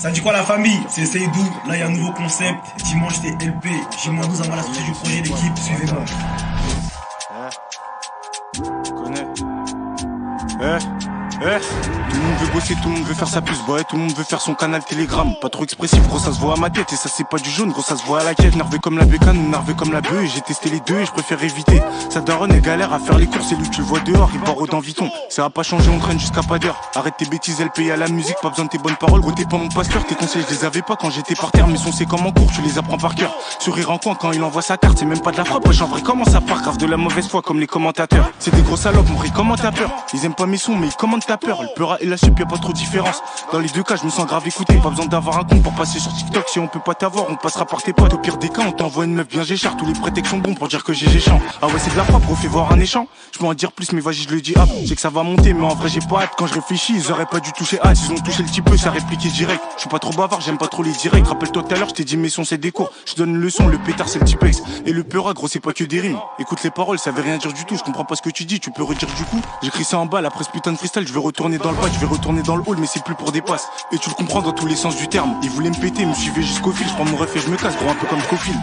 Ça dit quoi la famille? C'est Seydou, là il y a un nouveau concept. Dimanche c'est LP, J-12 avant la sortie du projet d'équipe, suivez-moi. Tu connais. Tout le monde veut bosser, tout le monde veut faire sa puce, ouais, tout le monde veut faire son canal Telegram. Pas trop expressif, gros, ça se voit à ma tête. Et ça, c'est pas du jaune, gros, ça se voit à la quête. Nervé comme la bécane ou nervé comme la bœuf. Et j'ai testé les deux et je préfère éviter. Sa daronne, elle galère à faire les courses. Et lui, tu le vois dehors, il barre dans Vuitton. Ça va pas changer, on traîne jusqu'à pas d'heure. Arrête tes bêtises, elle paye à la musique. Pas besoin de tes bonnes paroles, gros, t'es pas mon pasteur. Tes conseils, je les avais pas quand j'étais par terre. Mais son c'est comme en cours, tu les apprends par cœur. Sourire en coin quand il envoie sa carte, c'est même pas de la frappe. Ouais, en vrai, comment ça part? Grave de la mauvaise foi comme les commentateurs. C'est des gros salopes, mon vrai, comment t'as peur? Ils aiment pas mes sons, mais ils commandent ta peur. Le peura et la sup, y'a pas trop de différence. Dans les deux cas, je me sens grave écouté. Pas besoin d'avoir un compte pour passer sur TikTok. Si on peut pas t'avoir, on passera par tes potes. Au pire des cas, on t'envoie une meuf bien géchard. Tous les prétextes sont bons pour dire que j'ai géchant. Ah ouais, c'est de la frappe, gros, fais voir un échange. Je peux en dire plus, mais vas-y, je le dis. Ah, je sais que ça va monter, mais en vrai, j'ai pas hâte. Quand je réfléchis, ils auraient pas dû toucher hâte. Ils ont touché le petit peu, ça répliqué direct. Je suis pas trop bavard, j'aime pas trop les directs. Rappelle-toi tout à l'heure, je t'ai dit mes sons, c'est des cours. Je donne une leçon, le pétard, c'est le petit pex. Et le peura, gros, c'est pas que des rimes. Écoute les paroles, ça veut rien dire du tout. Je comprends pas ce que tu dis, tu peux redire du coup. J'écris ça en bas, après ce putain de freestyle, je vais retourner dans le bac, je vais retourner dans le hall, mais c'est plus pour des passes. Et tu le comprends dans tous les sens du terme. Ils voulaient me péter, me suivaient jusqu'au fil. Je prends mon ref et je me casse, gros, un peu comme Scofield.